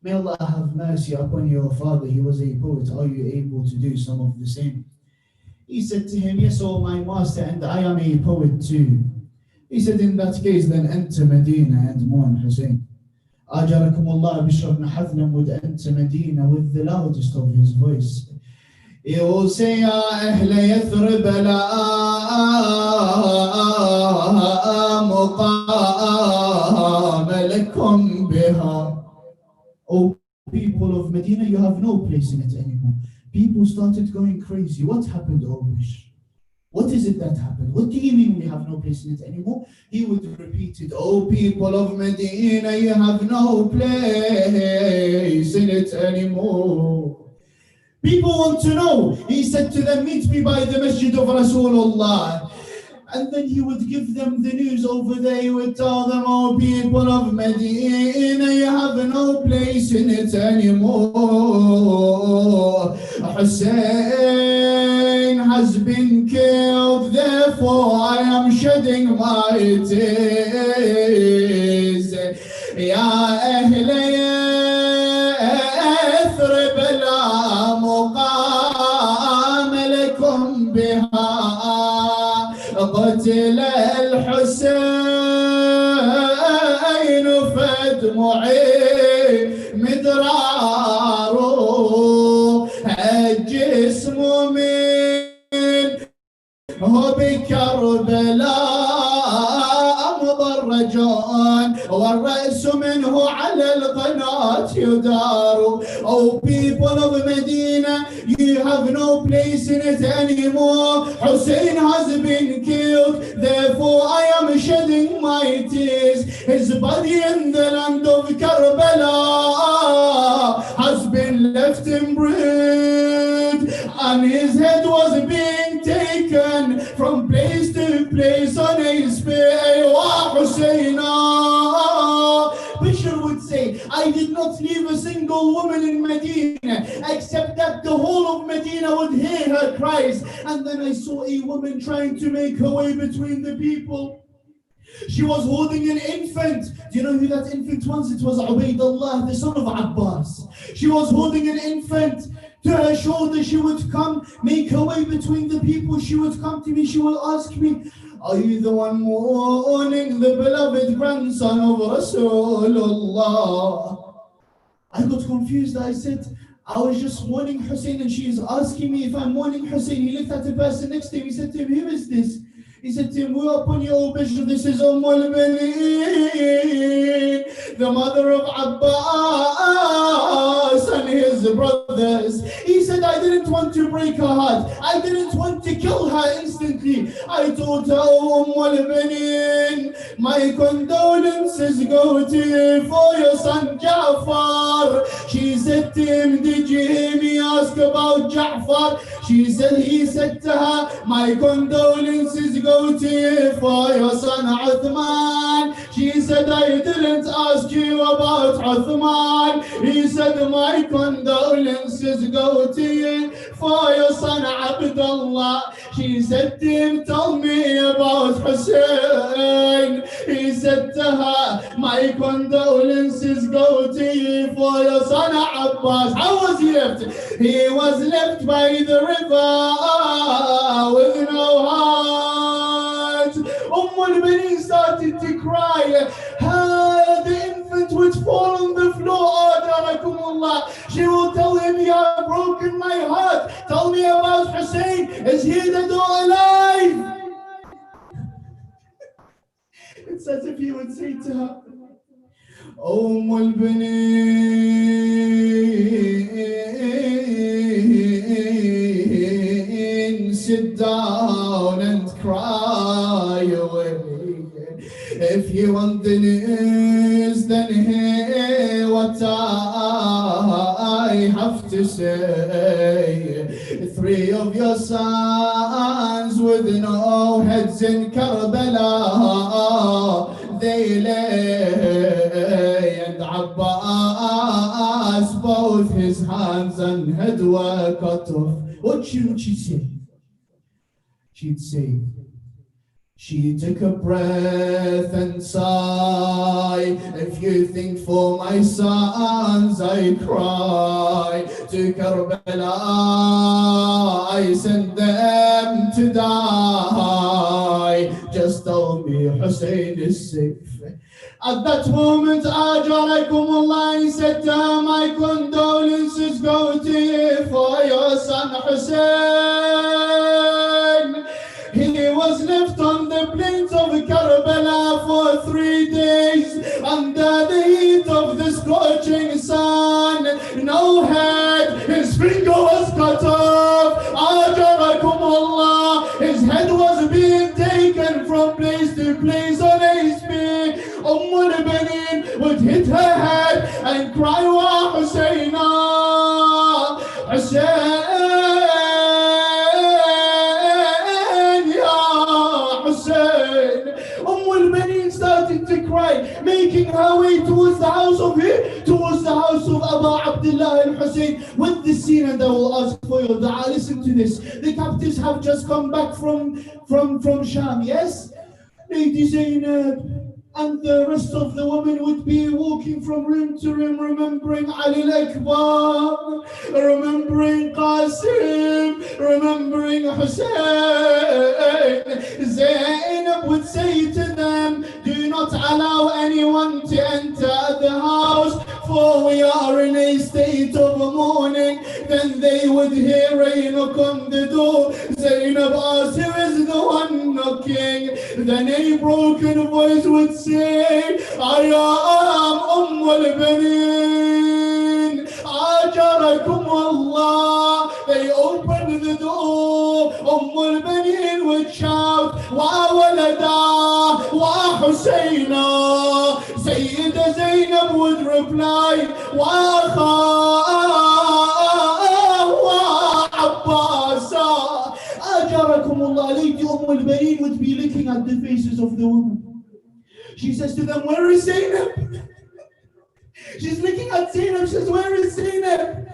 may Allah have mercy upon your father. He was a poet. Are you able to do some of the same? He said to him, yes, oh my master, and I am a poet too. He said, in that case, then enter Medina and mourn Hussein. Ajarakumullah, Bishr ibn Hadlam would enter Medina with the loudest of his voice. He will say, Ya Ahl Yathrib la muqam lakum biha. Oh people of Medina, you have no place in it anymore. People started going crazy. What happened, oh Bishr? What is it that happened? What do you mean we have no place in it anymore? He would repeat it, oh people of Medina, you have no place in it anymore. People want to know. He said to them, meet me by the masjid of Rasulullah. And then he would give them the news over there. He would tell them, oh people of Medina, you have no place in it anymore. Hussein has been killed, therefore I am shedding my tears. Ya Ahl قتل الحسين دموعي مدرار الجسم من هو بكربلاء مضرجان والرأس منه على القناة يدار. Oh people of Medina, you have no place in it anymore. Hussein has been killed, therefore I am shedding my tears. His body in the land of Karbala has been left in bread, and his head was being taken from place to place on a spear. Husseina. Bishop would say, I did not leave a single woman in Medina except that the whole of Medina would hear her cries. And then I saw a woman trying to make her way between the people. She was holding an infant. Do you know who that infant was? It was Ubaidullah, the son of Abbas. She was holding an infant. To her shoulder, she would come, make her way between the people. She would come to me, she will ask me, are you the one mourning the beloved grandson of Rasulullah? I got confused. I said, I was just mourning Hussein, and she is asking me if I'm mourning Hussein. He looked at the person next to him. He said to him, who is this? He said to him, we're upon you, O Bishop. This is al-Banin, the mother of Abbas and his brothers. He said, I didn't want to break her heart. I didn't want to kill her instantly. I told her, oh al-Banin, my condolences go to you for your son Ja'far. She said to him, did you hear me ask about Ja'far? She said, he said to her, my condolences go to you for your son Uthman. She said, I didn't ask you about Uthman. He said, my condolences go to you for your son Abdullah. She said to him, tell me about Hussein. He said to her, my condolences go to you for your son Abbas. How was he left? He was left by the river with no heart. al-Banin started to cry. The infant would fall on the floor. She will tell him, you have broken my heart. Tell me about Hussein. Is he dead or alive? It's as if he would say to her, al-Banin, sit down and cry away. If you want the news, then hear what I have to say. 3 of your sons with no heads in Karbala, they lay, and Abbas, both his hands and head were cut off. What should she say? She'd say, she took a breath and sigh. If you think for my sons I cry, to Karbala I send them to die. Just tell me Hussein is safe. At that moment, Ajarakumullah, he said to her, my condolences go to you for your son Hussein. He was left on the plains of Karbala for 3 days under the heat of the scorching sun. No head, his finger was cut off. Ajarakumullah, his head was being taken from place to place on a spear. al-Banin would hit her head and cry, Wa Hussaina, Hussein. al-Banin started to cry, making her way towards the house of Abu Abdullah al-Hussein. With this scene, and I will ask for your dua. Listen to this. The captives have just come back from Sham, yes? Lady Zainab and the rest of the women would be walking from room to room, remembering Ali al-Akbar, remembering Qasim, remembering Hussein. Zainab would say to them, do not allow anyone to enter the although we are in a state of mourning, then they would hear a knock on the door. Zainab asked, who is the one knocking? Then a broken voice would say, I am al-Banin. Ajarakum Allah. They opened the door. al-Banin would shout, Wa walada, wa Hussaina. Sayyida Zainab would reply, Wa Abbasa. Ajarakum Allah. Lady al-Banin would be looking at the faces of the women. She says to them, where is Zainab? She's looking at Zainab, she says, where is Zainab?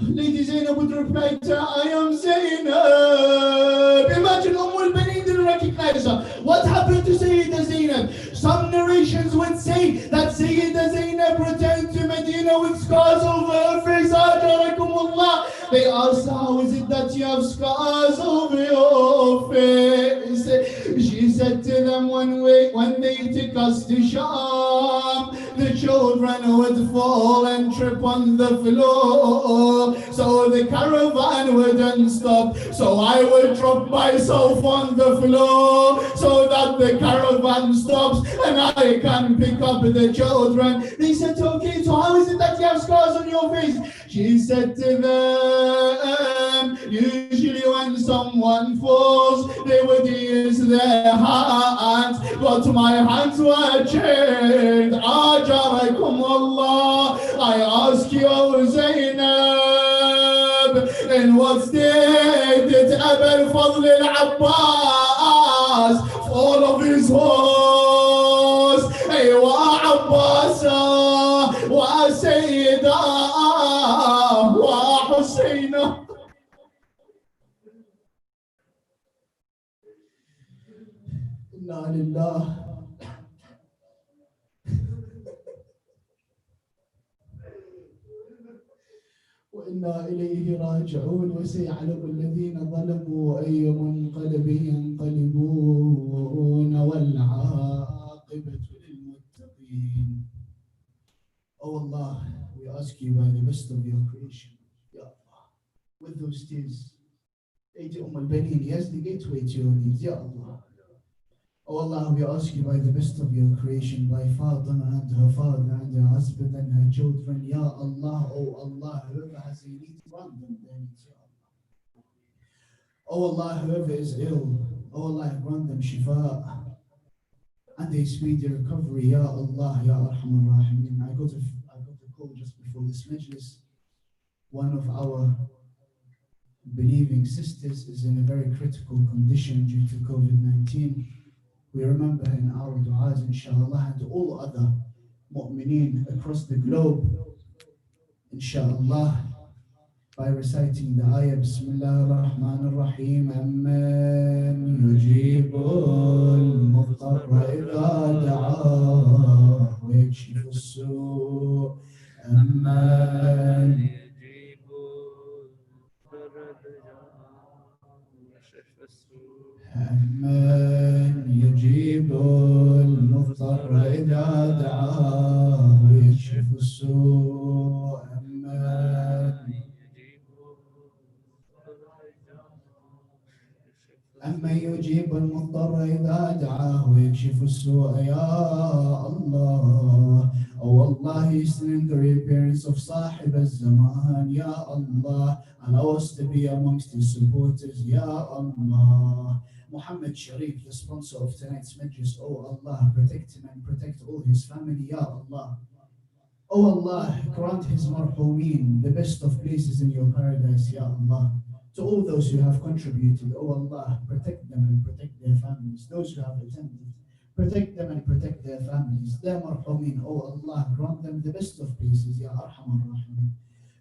Lady Zainab would reply to her, I am Zainab. Imagine al-Banin didn't recognize her. What happened to Sayyida Zainab? Some narrations would say that Sayyida Zainab returned to Medina with scars over her face. Ajarakumullah. They asked her, how is it that you have scars over your face? She said to them, when they took us to Sham, the children would fall and trip on the floor. So the caravan wouldn't stop. So I would drop myself on the floor so that the caravan stops and I can pick up the children. They said, okay, so how is it that you have scars on your face? She said to them, usually when someone falls, they would use their hands, but my hands were chained. Ajarakum Allah. I ask you, Zainab, in what state did Abu al-Fadl al-Abbas fall off his horse? Hey, wa Abbasa, wa Sayyida, wa Hussaina. Inna lillah. وإنا إليه راجعون وسيعلم الذين ظلموا أي منقلب ينقلبون والعاقبة للمتقين. Oh Allah, we ask you by the best of your creation, Ya Allah, with those tears, Lady al-Banin, yes, the gateway to your needs, Ya Allah. Oh Allah, we ask you by the best of your creation, by Fatima and her father and her husband and her children, Ya Allah, oh Allah, whoever has a need, grant them their needs, Ya Allah. Oh Allah, whoever is ill, oh Allah, grant them shifa and a speedy recovery, Ya Allah, Ya Arhamar Rahimin. I got a call just before this majlis. One of our believing sisters is in a very critical condition due to COVID-19. We remember her in our du'as, inshallah, and all other mu'mineen across the globe, inshallah, by reciting the ayah, Bismillah ar-Rahman ar-Rahim, Amman yujibul muqtarra idha da'ah wa yakshifu as-su' Amman أمن يجيب المضطر إذا دعاه ويكشف السوء أمن يجيب المضطر إذا دعاه ويكشف السوء يا الله. Oh Allah, hasten the reappearance of Sahib al-Zaman, Ya Allah, allow us to be amongst his supporters, Ya Allah. Muhammad Sharif, the sponsor of tonight's majlis, oh Allah, protect him and protect all his family, Ya Allah. Oh Allah, grant his marhumeen the best of places in your paradise, Ya Allah. To all those who have contributed, oh Allah, protect them and protect their families. Those who have attended, protect them and protect their families. Their marhumeen, oh Allah, grant them the best of places, Ya Arhamar Rahimin.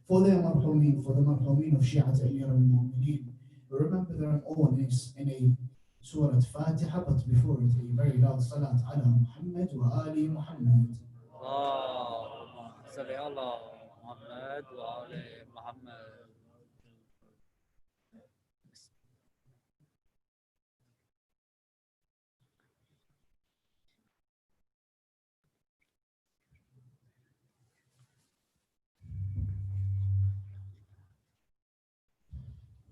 For their marhumeen, for the marhumeen of Shi'at Amir al-Mu'mineen, remember their own is in a Surah Fatiha, but before it, a very loud salat ala Muhammad wa ali Muhammad. اللهم صل على محمد وآل محمد.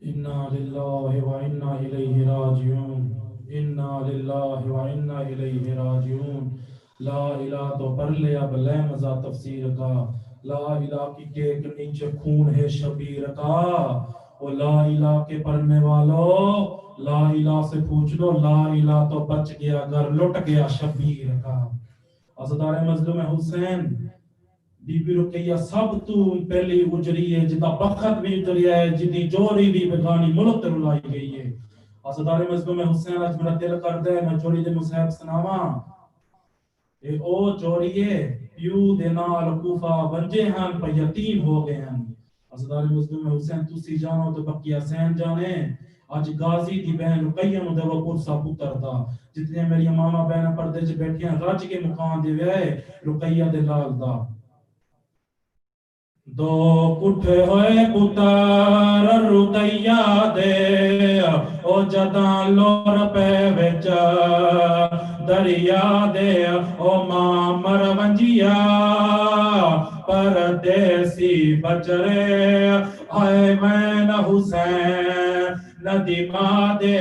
इन्ना लिल्लाहि व इन्ना इलैहि राजिऊन। इन्ना लिल्लाहि व इन्ना इलैहि राजिऊन। ला इलाहा तो पढ़ ले अब ले मजा तफसीर का। ला इलाहा की टेक नीचे खून है शबीर का। ओ ला इलाहा के पढ़ने वालों, ला इलाहा से पूछ लो, ला इलाहा तो बच गया, घर लुट गया शबीर का। अज़दार मज़लूम हुसैन बीबी रुकैया सब तू पहली गुजरी है, जिदा बखत भी उतरिया है, जिदी जोरी भी बेगानी मुल्क ते रुलाई गई है। अज़दार मज़लूम हुसैन आज मेरा दिल कर दे मैं जोड़ी दे मुसाहब सुनावा। ए ओ जोड़िए प्यू दे नाल कूफा वंजे हन पर यतीम हो गए हन। अज़दार मज़लूम हुसैन तुसी जानो तो बकी हसैन जाने। आज गाजी दी बहन रुकैया नु देवा पुरसा पुत्र दा, जितने मेरी मामा बहन पर्दे च बैठियां रज के मुकाम दे वे रुकैया दे लाल दा। दो पुठे होए पुत्र रुकैया दे, ओ जदा लोर पे विच दरिया दे, ओ मां मरवंजिया परदेसी बचरे आए वैन हुसैन नदी मां दे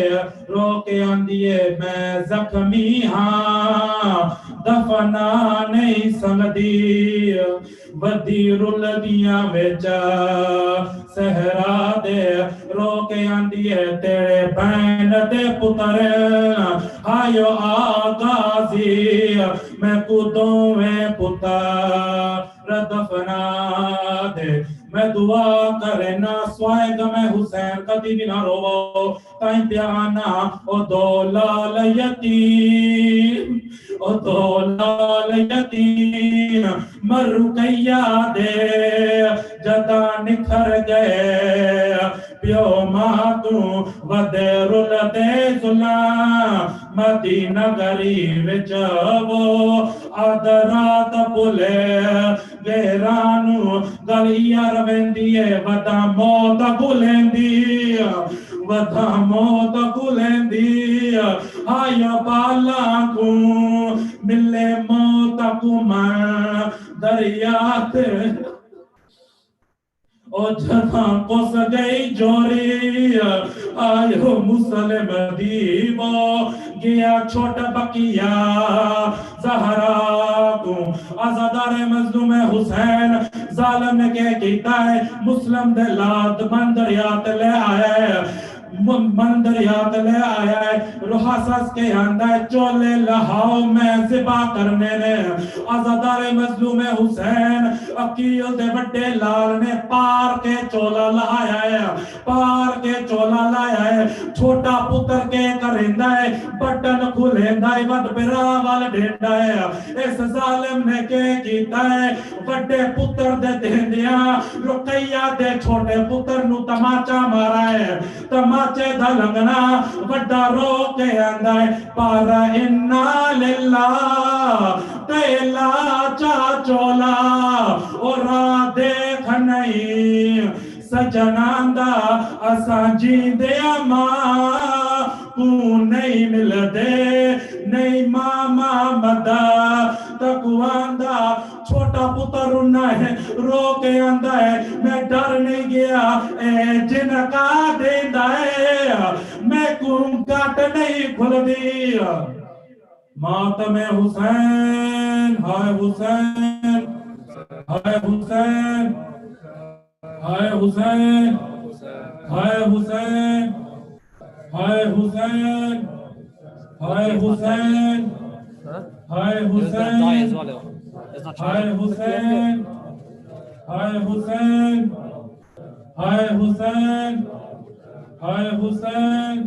रोके आंदिए मैं जख्मी हाँ दफना नहीं सकदी बदी रुलदियां विच सहरा दे रोके आंदी है तेरे बहन दे पुत्र आयो आगाजी मैं कूदों में पुत्र दफना दे। मैं दुआ करे ना स्वाएग में हुसैन कदी भी ना रोवो ताई प्याना ओ दो लाल यतीम ओ दो लाल यतीम मर रुकैया दे जदा निखर गए प्यो मां तू वदे रुल दे जुला मदीना गरी विच वो आदरात बुले गहरानू गलिया रवेंदी है वदा मौत बुलेंदी वदा मौत बुलेंदी आया बाला को मिले मौत को मां दरिया ते ओ जदा कोस गई जोरी आयो मुसलिम दीवो गया छोटा बकिया जहरा को। आज़ादार मज़लूम हुसैन जालिम ने क्या कीता है मुस्लिम दे लाद बंदरियात ले आया है मंदरियात ले आया है रुहासस के अंदर चोले लहाओ में ज़िबा करने ने। आज़ादार मज़लूम हुसैन अकील दे बड़े लाल ने पार के चोला लाया है पार के चोला लाया है छोटा पुत्र के करेंदा है बटन खुलेंदा है वड बिरा वाल डेंदा है। इस जालिम ने के कीता है बड़े पुत्र दे देंदिया रुकैया दे छोटे पुत्र नु तमाचा मारा है तमाचे दा लगना वड्डा रो के आंदा है पर इन्ना लिल्लाह तेला चा चोला और देख नहीं सजनांदा असा जींदे मां तू नहीं मिलदे नहीं मामा मदा तकवांदा छोटा पुत्र रोना है रो के आंदा है मैं डर नहीं गया ए जिनका देंदा है मैं कुम काट नहीं खुल दिया मातम हुसैन हाय हुसैन हाय हुसैन हाय हुसैन हाय हुसैन हाय हुसैन हाय हुसैन हाय हुसैन हाय हुसैन हाय हुसैन हाय हुसैन हाय हुसैन